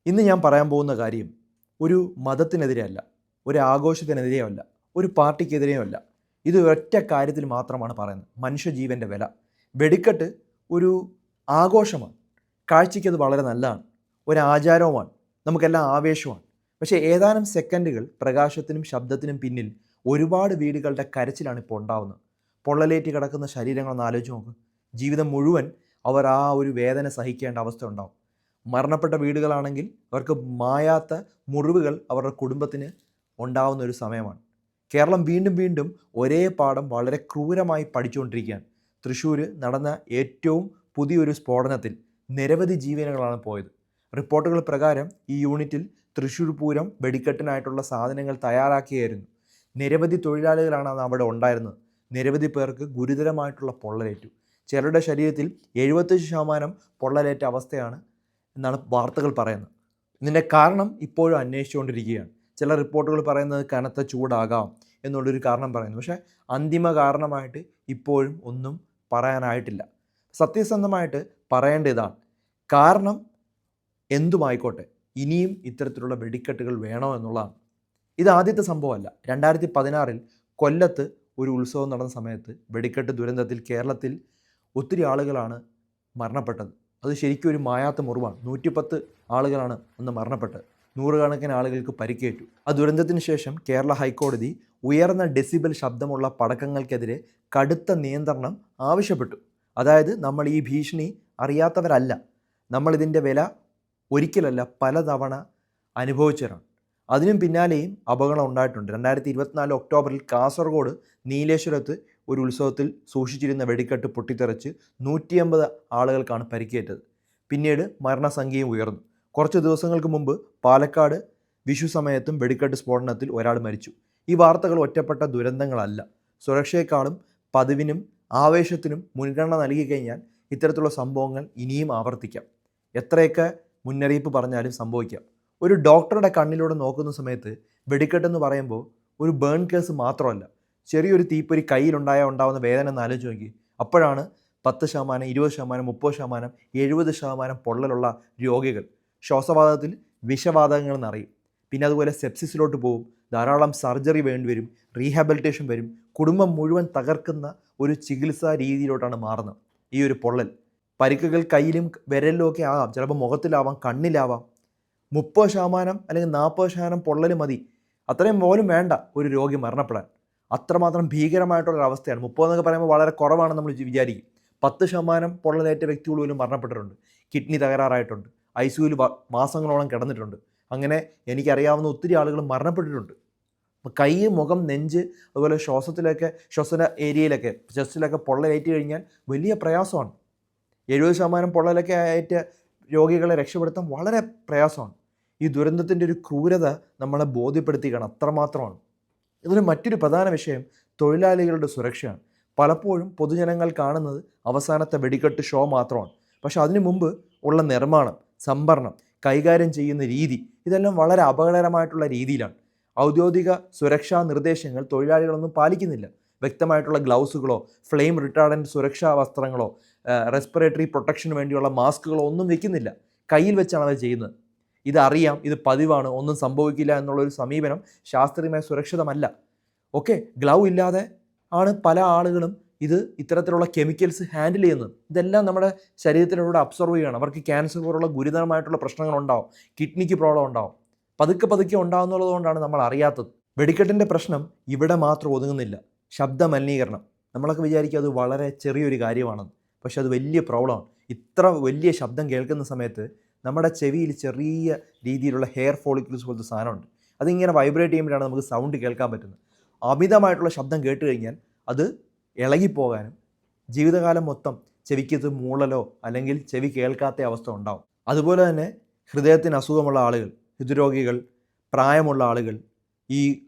ഇന്ന് ഞാൻ പറയാൻ പോകുന്ന കാര്യം ഒരു മതത്തിനെതിരെയല്ല, ഒരു ആഘോഷത്തിനെതിരെയല്ല, ഒരു പാർട്ടിക്കെതിരെയുമല്ല. ഇത് ഒറ്റ കാര്യത്തിൽ മാത്രമാണ് പറയുന്നത്. മനുഷ്യജീവൻ്റെ വില. വെടിക്കെട്ട് ഒരു ആഘോഷമാണ്. കാഴ്ചയ്ക്കത് വളരെ നല്ലതാണ്. ഒരു ആചാരവുമാണ്. നമുക്കെല്ലാം ആവേശമാണ്. പക്ഷേ ഏതാനും സെക്കൻഡുകൾ പ്രകാശത്തിനും ശബ്ദത്തിനും പിന്നിൽ ഒരുപാട് വീടുകളുടെ കരച്ചിലാണ് ഇപ്പോൾ ഉണ്ടാവുന്നത്. പൊള്ളലേറ്റ് കിടക്കുന്ന ശരീരങ്ങളൊന്ന് ആലോചിച്ച് നോക്ക്. ജീവിതം മുഴുവൻ അവർ ആ ഒരു വേദന സഹിക്കേണ്ട അവസ്ഥ ഉണ്ടാവും. മരണപ്പെട്ട വീടുകളാണെങ്കിൽ അവർക്ക് മായാത്ത മുറിവുകൾ അവരുടെ കുടുംബത്തിന് ഉണ്ടാവുന്ന ഒരു സമയമാണ്. കേരളം വീണ്ടും വീണ്ടും ഒരേ പാഠം വളരെ ക്രൂരമായി പഠിച്ചുകൊണ്ടിരിക്കുകയാണ്. തൃശ്ശൂർ നടന്ന ഏറ്റവും പുതിയൊരു സ്ഫോടനത്തിൽ നിരവധി ജീവനുകളാണ് പോയത്. റിപ്പോർട്ടുകൾ പ്രകാരം ഈ യൂണിറ്റിൽ തൃശ്ശൂർ പൂരം വെടിക്കെട്ടിനായിട്ടുള്ള സാധനങ്ങൾ തയ്യാറാക്കിയായിരുന്നു. നിരവധി തൊഴിലാളികളാണ് അന്ന് അവിടെ ഉണ്ടായിരുന്നത്. നിരവധി പേർക്ക് ഗുരുതരമായിട്ടുള്ള പൊള്ളലേറ്റു. ചിലരുടെ ശരീരത്തിൽ 75% പൊള്ളലേറ്റ അവസ്ഥയാണ് എന്നാണ് വാർത്തകൾ പറയുന്നത്. ഇതിൻ്റെ കാരണം ഇപ്പോഴും അന്വേഷിച്ചുകൊണ്ടിരിക്കുകയാണ്. ചില റിപ്പോർട്ടുകൾ പറയുന്നത് കനത്ത ചൂടാകാം എന്നുള്ളൊരു കാരണം പറയുന്നു. പക്ഷേ അന്തിമ കാരണമായിട്ട് ഇപ്പോഴും ഒന്നും പറയാനായിട്ടില്ല. സത്യസന്ധമായിട്ട് പറയേണ്ട ഇതാണ്. കാരണം എന്തുമായിക്കോട്ടെ, ഇനിയും ഇത്തരത്തിലുള്ള വെടിക്കെട്ടുകൾ വേണോ എന്നുള്ളതാണ്. ഇത് ആദ്യത്തെ സംഭവമല്ല. 2016 കൊല്ലത്ത് ഒരു ഉത്സവം നടന്ന സമയത്ത് വെടിക്കെട്ട് ദുരന്തത്തിൽ കേരളത്തിൽ ഒത്തിരി ആളുകളാണ് മരണപ്പെട്ടത്. അത് ശരിക്കും ഒരു മായാത്ത മുറിവാണ്. 110 ആളുകളാണ് അന്ന് മരണപ്പെട്ടത്. നൂറുകണക്കിന് ആളുകൾക്ക് പരിക്കേറ്റു. ആ ദുരന്തത്തിന് ശേഷം കേരള ഹൈക്കോടതി ഉയർന്ന ഡെസിബൽ ശബ്ദമുള്ള പടക്കങ്ങൾക്കെതിരെ കടുത്ത നിയന്ത്രണം ആവശ്യപ്പെട്ടു. അതായത് നമ്മൾ ഈ ഭീഷണി അറിയാത്തവരല്ല. നമ്മളിതിൻ്റെ വില ഒരിക്കലല്ല പലതവണ അനുഭവിച്ചവരാണ്. അതിനും പിന്നാലെയും അപകടം ഉണ്ടായിട്ടുണ്ട്. 2024 ഒക്ടോബറിൽ കാസർഗോഡ് നീലേശ്വരത്ത് ഒരു ഉത്സവത്തിൽ സൂക്ഷിച്ചിരുന്ന വെടിക്കെട്ട് പൊട്ടിത്തെറിച്ച് 150 ആളുകൾക്കാണ് പരിക്കേറ്റത്. പിന്നീട് മരണസംഖ്യയും ഉയർന്നു. കുറച്ച് ദിവസങ്ങൾക്ക് മുമ്പ് പാലക്കാട് വിഷു സമയത്തും വെടിക്കെട്ട് സ്ഫോടനത്തിൽ ഒരാൾ മരിച്ചു. ഈ വാർത്തകൾ ഒറ്റപ്പെട്ട ദുരന്തങ്ങളല്ല. സുരക്ഷയെക്കാളും പതിവിനും ആവേശത്തിനും മുൻഗണന നൽകി കഴിഞ്ഞാൽ ഇത്തരത്തിലുള്ള സംഭവങ്ങൾ ഇനിയും ആവർത്തിക്കാം. എത്രയൊക്കെ മുന്നറിയിപ്പ് പറഞ്ഞാലും സംഭവിക്കാം. ഒരു ഡോക്ടറുടെ കണ്ണിലൂടെ നോക്കുന്ന സമയത്ത് വെടിക്കെട്ടെന്ന് പറയുമ്പോൾ ഒരു ബേൺ കേസ് മാത്രമല്ല, ചെറിയൊരു തീപ്പൊരി ഉണ്ടാവുന്ന വേദന എന്ന് ആലോചിച്ച് നോക്കി. അപ്പോഴാണ് 10%, 20%, 30%, 70% പൊള്ളലുള്ള രോഗികൾ ശ്വാസവാതകത്തിൽ വിഷവാതകങ്ങൾ എന്നറിയും. പിന്നെ അതുപോലെ സെപ്സിസിലോട്ട് പോകും. ധാരാളം സർജറി വേണ്ടിവരും, റീഹാബിലിറ്റേഷൻ വരും. കുടുംബം മുഴുവൻ തകർക്കുന്ന ഒരു ചികിത്സാ രീതിയിലോട്ടാണ് മാറുന്നത് ഈ ഒരു പൊള്ളൽ. പരിക്കുകൾ കയ്യിലും വിരലിലും ഒക്കെ ആകാം, ചിലപ്പോൾ മുഖത്തിലാവാം, കണ്ണിലാവാം. 30% അല്ലെങ്കിൽ 40% പൊള്ളൽ മതി. അത്രയും പോലും വേണ്ട ഒരു രോഗി മരണപ്പെടാൻ. അത്രമാത്രം ഭീകരമായിട്ടുള്ളൊരവസ്ഥയാണ്. 30 എന്നൊക്കെ പറയുമ്പോൾ വളരെ കുറവാണെന്ന് നമ്മൾ വിചാരിക്കും. 10% പൊള്ളലേറ്റ വ്യക്തികൾ പോലും മരണപ്പെട്ടിട്ടുണ്ട്. കിഡ്നി തകരാറായിട്ടുണ്ട്. ICUവിൽ മാസങ്ങളോളം കിടന്നിട്ടുണ്ട്. അങ്ങനെ എനിക്കറിയാവുന്ന ഒത്തിരി ആളുകൾ മരണപ്പെട്ടിട്ടുണ്ട്. കൈ, മുഖം, നെഞ്ച്, അതുപോലെ ശ്വസന ഏരിയയിലൊക്കെ, ചെസ്റ്റിലൊക്കെ പൊള്ളലേറ്റ് കഴിഞ്ഞാൽ വലിയ പ്രയാസമാണ്. 70% പൊള്ളലൊക്കെ ഏറ്റ രോഗികളെ രക്ഷപ്പെടുത്താൻ വളരെ പ്രയാസമാണ്. ഈ ദുരന്തത്തിൻ്റെ ഒരു ക്രൂരത നമ്മളെ ബോധ്യപ്പെടുത്തിക്കണം, അത്രമാത്രമാണ്. ഇതിന് മറ്റൊരു പ്രധാന വിഷയം തൊഴിലാളികളുടെ സുരക്ഷയാണ്. പലപ്പോഴും പൊതുജനങ്ങൾ കാണുന്നത് അവസാനത്തെ വെടിക്കെട്ട് ഷോ മാത്രമാണ്. പക്ഷെ അതിനു മുമ്പ് ഉള്ള നിർമ്മാണം, സംഭരണം, കൈകാര്യം ചെയ്യുന്ന രീതി, ഇതെല്ലാം വളരെ അപകടകരമായിട്ടുള്ള രീതിയിലാണ്. ഔദ്യോഗിക സുരക്ഷാ നിർദ്ദേശങ്ങൾ തൊഴിലാളികളൊന്നും പാലിക്കുന്നില്ല. വ്യക്തമായിട്ടുള്ള ഗ്ലൗസുകളോ ഫ്ലെയിം റിട്ടാർഡൻറ്റ് സുരക്ഷാ വസ്ത്രങ്ങളോ റെസ്പിറേറ്ററി പ്രൊട്ടക്ഷന് വേണ്ടിയുള്ള മാസ്കുകളോ ഒന്നും വെക്കുന്നില്ല. കയ്യിൽ വെച്ചാണ് അവർ ചെയ്യുന്നത്. ഇതറിയാം, ഇത് പതിവാണ്, ഒന്നും സംഭവിക്കില്ല എന്നുള്ളൊരു സമീപനം ശാസ്ത്രീയമായി സുരക്ഷിതമല്ല. ഓക്കെ, ഗ്ലൗ ഇല്ലാതെ ആണ് പല ആളുകളും ഇത്തരത്തിലുള്ള കെമിക്കൽസ് ഹാൻഡിൽ ചെയ്യുന്നത്. ഇതെല്ലാം നമ്മുടെ ശരീരത്തിലൂടെ അബ്സോർവ് ചെയ്യണം. അവർക്ക് ക്യാൻസർ പോലുള്ള ഗുരുതരമായിട്ടുള്ള പ്രശ്നങ്ങളുണ്ടാവും, കിഡ്നിക്ക് പ്രോബ്ലം ഉണ്ടാവും. പതുക്കെ ഉണ്ടാകുന്നുള്ളത് കൊണ്ടാണ് നമ്മൾ അറിയാത്തത്. വെടിക്കെട്ടിൻ്റെ പ്രശ്നം ഇവിടെ മാത്രം ഒതുങ്ങുന്നില്ല. ശബ്ദ മലിനീകരണം, നമ്മളൊക്കെ വിചാരിക്കും അത് വളരെ ചെറിയൊരു കാര്യമാണെന്ന്. പക്ഷെ അത് വലിയ പ്രോബ്ലമാണ്. ഇത്ര വലിയ ശബ്ദം കേൾക്കുന്ന സമയത്ത് നമ്മുടെ ചെവിയിൽ ചെറിയ രീതിയിലുള്ള ഹെയർ ഫോളിക്കിൾസ് പോലത്തെ സാധനമുണ്ട്. അതിങ്ങനെ വൈബ്രേറ്റ് ചെയ്യുമ്പോഴാണ് നമുക്ക് സൗണ്ട് കേൾക്കാൻ പറ്റുന്നത്. അമിതമായിട്ടുള്ള ശബ്ദം കേട്ട് കഴിഞ്ഞാൽ അത് ഇളകിപ്പോകാനും ജീവിതകാലം മൊത്തം ചെവിക്കത് മൂളലോ അല്ലെങ്കിൽ ചെവി കേൾക്കാത്ത അവസ്ഥ ഉണ്ടാവും. അതുപോലെ തന്നെ ഹൃദയത്തിന് അസുഖമുള്ള ആളുകൾ, ഹൃദ്രോഗികൾ, പ്രായമുള്ള ആളുകൾ, ഈ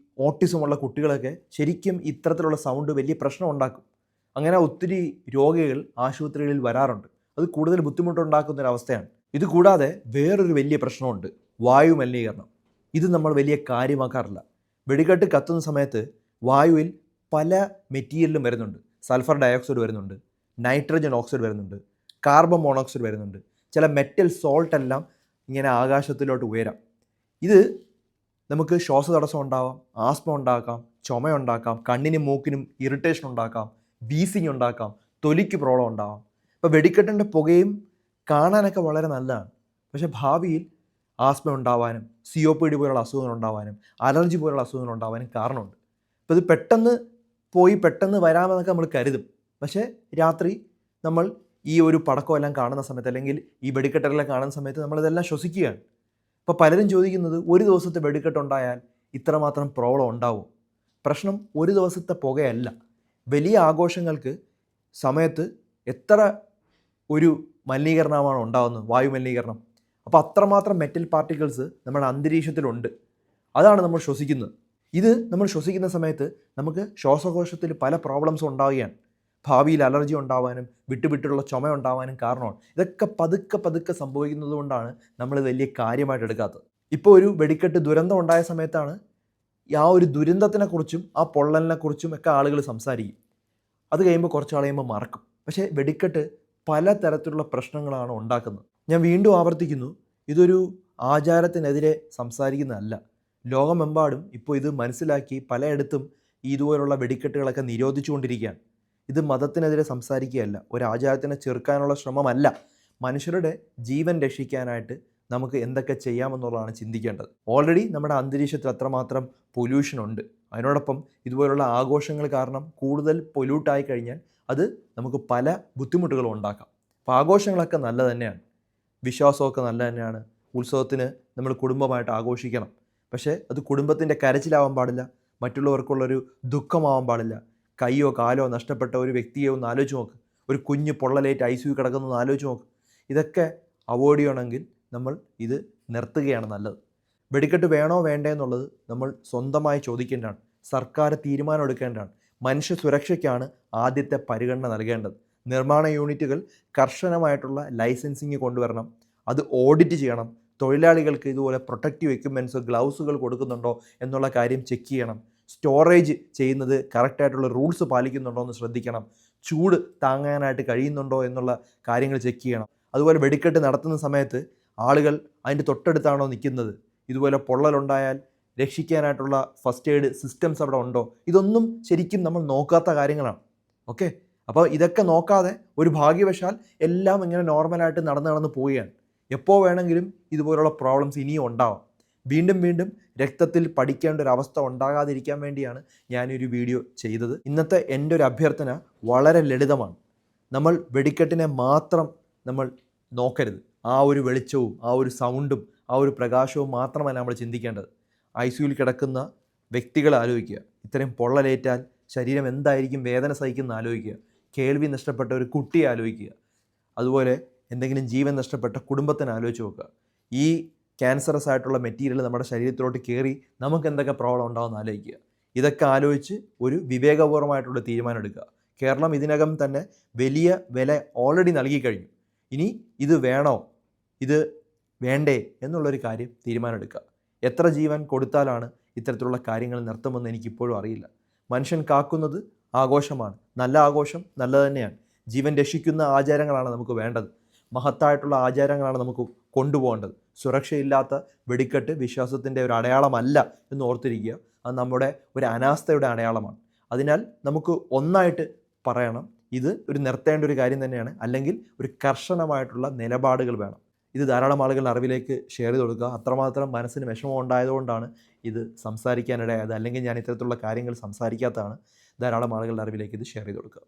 ഓട്ടിസമുള്ള കുട്ടികളൊക്കെ ശരിക്കും ഇത്തരത്തിലുള്ള സൗണ്ട് വലിയ പ്രശ്നം ഉണ്ടാക്കും. അങ്ങനെ ഒത്തിരി രോഗികൾ ആശുപത്രികളിൽ വരാറുണ്ട്. അത് കൂടുതൽ ബുദ്ധിമുട്ടുണ്ടാക്കുന്നൊരവസ്ഥയാണ്. ഇത് കൂടാതെ വേറൊരു വലിയ പ്രശ്നമുണ്ട്, വായു മലിനീകരണം. ഇത് നമ്മൾ വലിയ കാര്യമാക്കാറില്ല. വെടിക്കെട്ട് കത്തുന്ന സമയത്ത് വായുവിൽ പല മെറ്റീരിയലും വരുന്നുണ്ട്. സൾഫർ ഡയോക്സൈഡ് വരുന്നുണ്ട്, നൈട്രജൻ ഓക്സൈഡ് വരുന്നുണ്ട്, കാർബൺ മോണോക്സൈഡ് വരുന്നുണ്ട്. ചില മെറ്റൽ സോൾട്ട് എല്ലാം ഇങ്ങനെ ആകാശത്തിലോട്ട് ഉയരാം. ഇത് നമുക്ക് ശ്വാസതടസ്സം ഉണ്ടാവാം, ആസ്മ ഉണ്ടാക്കാം, ചുമയുണ്ടാക്കാം, കണ്ണിനും മൂക്കിനും ഇറിറ്റേഷൻ ഉണ്ടാക്കാം, വീസിങ് ഉണ്ടാക്കാം, തൊലിക്ക് പ്രോബ്ലം ഉണ്ടാവാം. ഇപ്പോൾ വെടിക്കെട്ടിൻ്റെ പുകയും കാണാനൊക്കെ വളരെ നല്ലതാണ്, പക്ഷേ ഭാവിയിൽ ആസ്മ ഉണ്ടാവാനും COPD പോലുള്ള അസുഖങ്ങൾ ഉണ്ടാവാനും അലർജി പോലുള്ള അസുഖങ്ങൾ ഉണ്ടാവാനും കാരണമുണ്ട്. അപ്പോൾ ഇത് പെട്ടെന്ന് വരാമെന്നൊക്കെ നമ്മൾ കരുതും, പക്ഷേ രാത്രി നമ്മൾ ഈ ഒരു പടക്കമെല്ലാം കാണുന്ന സമയത്ത് അല്ലെങ്കിൽ ഈ വെടിക്കെട്ടെല്ലാം കാണുന്ന സമയത്ത് നമ്മളിതെല്ലാം ശ്വസിക്കുകയാണ്. അപ്പോൾ പലരും ചോദിക്കുന്നത്, ഒരു ദിവസത്തെ വെടിക്കെട്ടുണ്ടായാൽ ഇത്രമാത്രം പ്രോബ്ലം ഉണ്ടാവും? പ്രശ്നം ഒരു ദിവസത്തെ പുകയല്ല. വലിയ ആഘോഷങ്ങൾക്ക് സമയത്ത് എത്ര ഒരു മലിനീകരണമാണ് ഉണ്ടാകുന്നത്, വായു മലിനീകരണം. അപ്പോൾ അത്രമാത്രം മെറ്റൽ പാർട്ടിക്കിൾസ് നമ്മുടെ അന്തരീക്ഷത്തിലുണ്ട്, അതാണ് നമ്മൾ ശ്വസിക്കുന്നത്. ഇത് നമ്മൾ ശ്വസിക്കുന്ന സമയത്ത് നമുക്ക് ശ്വാസകോശത്തിൽ പല പ്രോബ്ലംസും ഉണ്ടാവുകയാണ്. ഭാവിയിൽ അലർജി ഉണ്ടാവാനും വിട്ടുള്ള ചുമ ഉണ്ടാവാനും കാരണമാണ്. ഇതൊക്കെ പതുക്കെ സംഭവിക്കുന്നത് കൊണ്ടാണ് നമ്മൾ വലിയ കാര്യമായിട്ട് എടുക്കാത്തത്. ഇപ്പോൾ ഒരു വെടിക്കെട്ട് ദുരന്തം ഉണ്ടായ സമയത്താണ് ആ ഒരു ദുരന്തത്തിനെക്കുറിച്ചും ആ പൊള്ളലിനെക്കുറിച്ചും ഒക്കെ ആളുകൾ സംസാരിക്കും. അത് കഴിയുമ്പോൾ കുറച്ച് കഴിയുമ്പോൾ മറക്കും. പക്ഷേ വെടിക്കെട്ട് പല തരത്തിലുള്ള പ്രശ്നങ്ങളാണ് ഉണ്ടാക്കുന്നത്. ഞാൻ വീണ്ടും ആവർത്തിക്കുന്നു, ഇതൊരു ആചാരത്തിനെതിരെ സംസാരിക്കുന്നതല്ല. ലോകമെമ്പാടും ഇപ്പോൾ ഇത് മനസ്സിലാക്കി പലയിടത്തും ഇതുപോലുള്ള വെടിക്കെട്ടുകളൊക്കെ നിരോധിച്ചുകൊണ്ടിരിക്കുകയാണ്. ഇത് മതത്തിനെതിരെ സംസാരിക്കുകയല്ല, ഒരു ആചാരത്തിനെ ചെറുക്കാനുള്ള ശ്രമമല്ല. മനുഷ്യരുടെ ജീവൻ രക്ഷിക്കാനായിട്ട് നമുക്ക് എന്തൊക്കെ ചെയ്യാമെന്നുള്ളതാണ് ചിന്തിക്കേണ്ടത്. ഓൾറെഡി നമ്മുടെ അന്തരീക്ഷത്തിൽ അത്രമാത്രം പൊല്യൂഷൻ ഉണ്ട്. അതിനോടൊപ്പം ഇതുപോലുള്ള ആഘോഷങ്ങൾ കാരണം കൂടുതൽ പൊല്യൂട്ടായി കഴിഞ്ഞാൽ അത് നമുക്ക് പല ബുദ്ധിമുട്ടുകളും ഉണ്ടാക്കാം. അപ്പോൾ ആഘോഷങ്ങളൊക്കെ നല്ല തന്നെയാണ്, വിശ്വാസമൊക്കെ നല്ല തന്നെയാണ്. ഉത്സവത്തിന് നമ്മൾ കുടുംബമായിട്ട് ആഘോഷിക്കണം, പക്ഷേ അത് കുടുംബത്തിൻ്റെ കരച്ചിലാവാൻ പാടില്ല, മറ്റുള്ളവർക്കുള്ളൊരു ദുഃഖമാവാൻ പാടില്ല. കൈയോ കാലോ നഷ്ടപ്പെട്ട ഒരു വ്യക്തിയെ ഒന്ന് ആലോചിച്ച് നോക്ക്, ഒരു കുഞ്ഞ് പൊള്ളലേറ്റ് ICU കിടക്കുന്നൊന്ന് ആലോചിച്ച് നോക്ക്. ഇതൊക്കെ അവോയ്ഡ് ചെയ്യണമെങ്കിൽ നമ്മൾ ഇത് നിർത്തുകയാണ് നല്ലത്. വെടിക്കെട്ട് വേണോ വേണ്ടേ എന്നുള്ളത് നമ്മൾ സ്വന്തമായി ചോദിക്കേണ്ടതാണ്, സർക്കാർ തീരുമാനം എടുക്കേണ്ടതാണ്. മനുഷ്യ സുരക്ഷയ്ക്കാണ് ആദ്യത്തെ പരിഗണന നൽകേണ്ടത്. നിർമ്മാണ യൂണിറ്റുകൾ കർശനമായിട്ടുള്ള ലൈസൻസിങ് കൊണ്ടുവരണം, അത് ഓഡിറ്റ് ചെയ്യണം. തൊഴിലാളികൾക്ക് ഇതുപോലെ പ്രൊട്ടക്റ്റീവ് എക്യുപ്മെൻറ്റ്സ്, ഗ്ലൗസുകൾ കൊടുക്കുന്നുണ്ടോ എന്നുള്ള കാര്യം ചെക്ക് ചെയ്യണം. സ്റ്റോറേജ് ചെയ്യുന്നത് കറക്റ്റായിട്ടുള്ള റൂൾസ് പാലിക്കുന്നുണ്ടോ എന്ന് ശ്രദ്ധിക്കണം. ചൂട് താങ്ങാനായിട്ട് കഴിയുന്നുണ്ടോ എന്നുള്ള കാര്യങ്ങൾ ചെക്ക് ചെയ്യണം. അതുപോലെ വെടിക്കെട്ട് നടത്തുന്ന സമയത്ത് ആളുകൾ അതിൻ്റെ തൊട്ടടുത്താണോ നിൽക്കുന്നത്, ഇതുപോലെ പൊള്ളലുണ്ടായാൽ രക്ഷിക്കാനായിട്ടുള്ള ഫസ്റ്റ് എയ്ഡ് സിസ്റ്റംസ് അവിടെ ഉണ്ടോ, ഇതൊന്നും ശരിക്കും നമ്മൾ നോക്കാത്ത കാര്യങ്ങളാണ്. ഓക്കെ, അപ്പോൾ ഇതൊക്കെ നോക്കാതെ ഒരു ഭാഗ്യവശാൽ എല്ലാം ഇങ്ങനെ നോർമലായിട്ട് നടന്ന് പോവുകയാണ്. എപ്പോൾ വേണമെങ്കിലും ഇതുപോലുള്ള പ്രോബ്ലംസ് ഇനിയും ഉണ്ടാവാം. വീണ്ടും രക്തത്തിൽ പഠിക്കേണ്ട ഒരു അവസ്ഥ ഉണ്ടാകാതിരിക്കാൻ വേണ്ടിയാണ് ഞാനൊരു വീഡിയോ ചെയ്തത്. ഇന്നത്തെ എൻ്റെ ഒരു അഭ്യർത്ഥന വളരെ ലളിതമാണ്. നമ്മൾ വെടിക്കെട്ടിനെ മാത്രം നമ്മൾ നോക്കരുത്. ആ ഒരു വെളിച്ചവും ആ ഒരു സൗണ്ടും ആ ഒരു പ്രകാശവും മാത്രമല്ല നമ്മൾ ചിന്തിക്കേണ്ടത്. ICUയിൽ കിടക്കുന്ന വ്യക്തികളെ ആലോചിക്കുക, ഇത്രയും പൊള്ളലേറ്റാൽ ശരീരം എന്തായിരിക്കും വേദന സഹിക്കുന്ന ആലോചിക്കുക, കേൾവി നഷ്ടപ്പെട്ട ഒരു കുട്ടിയെ ആലോചിക്കുക, അതുപോലെ എന്തെങ്കിലും ജീവൻ നഷ്ടപ്പെട്ട കുടുംബത്തിനെ ആലോചിച്ച് നോക്കുക. ഈ ക്യാൻസറസ് ആയിട്ടുള്ള മെറ്റീരിയൽ നമ്മുടെ ശരീരത്തിലോട്ട് കയറി നമുക്ക് എന്തൊക്കെ പ്രോബ്ലം ഉണ്ടാകുമെന്ന് ആലോചിക്കുക. ഇതൊക്കെ ആലോചിച്ച് ഒരു വിവേകപൂർവ്വമായിട്ടുള്ള തീരുമാനം എടുക്കുക. കേരളം ഇതിനകം തന്നെ വലിയ വില ഓൾറെഡി നൽകി കഴിഞ്ഞു. ഇനി ഇത് വേണോ, ഇത് വേണ്ടേ എന്നുള്ളൊരു കാര്യം തീരുമാനമെടുക്കുക. എത്ര ജീവൻ കൊടുത്താലാണ് ഇത്തരത്തിലുള്ള കാര്യങ്ങൾ നിർത്തുമെന്ന് എനിക്കിപ്പോഴും അറിയില്ല. മനുഷ്യൻ കാക്കുന്നത് ആഘോഷമാണ്, നല്ല ആഘോഷം നല്ലത് തന്നെയാണ്. ജീവൻ രക്ഷിക്കുന്ന ആചാരങ്ങളാണ് നമുക്ക് വേണ്ടത്, മഹത്തായിട്ടുള്ള ആചാരങ്ങളാണ് നമുക്ക് കൊണ്ടുപോകേണ്ടത്. സുരക്ഷയില്ലാത്ത വെടിക്കെട്ട് വിശ്വാസത്തിൻ്റെ ഒരു അടയാളമല്ല എന്ന് ഓർത്തിരിക്കുക. അത് നമ്മുടെ ഒരു അനാസ്ഥയുടെ അടയാളമാണ്. അതിനാൽ നമുക്ക് ഒന്നായിട്ട് പറയണം, ഇത് ഒരു നിർത്തേണ്ട ഒരു കാര്യം തന്നെയാണ്, അല്ലെങ്കിൽ ഒരു കർശനമായിട്ടുള്ള നിലപാടുകൾ വേണം. ഇത് ധാരാളം ആളുകളുടെ അറിവിലേക്ക് ഷെയർ ചെയ്ത് കൊടുക്കുക. അത്രമാത്രം മനസ്സിന് വിഷമം ഉണ്ടായതുകൊണ്ടാണ് ഇത് സംസാരിക്കാനിടയായത്, അല്ലെങ്കിൽ ഞാൻ ഇത്തരത്തിലുള്ള കാര്യങ്ങൾ സംസാരിക്കാത്തതാണ്. ധാരാളം ആളുകളുടെ അറിവിലേക്ക് ഇത് ഷെയർ ചെയ്ത് കൊടുക്കുക.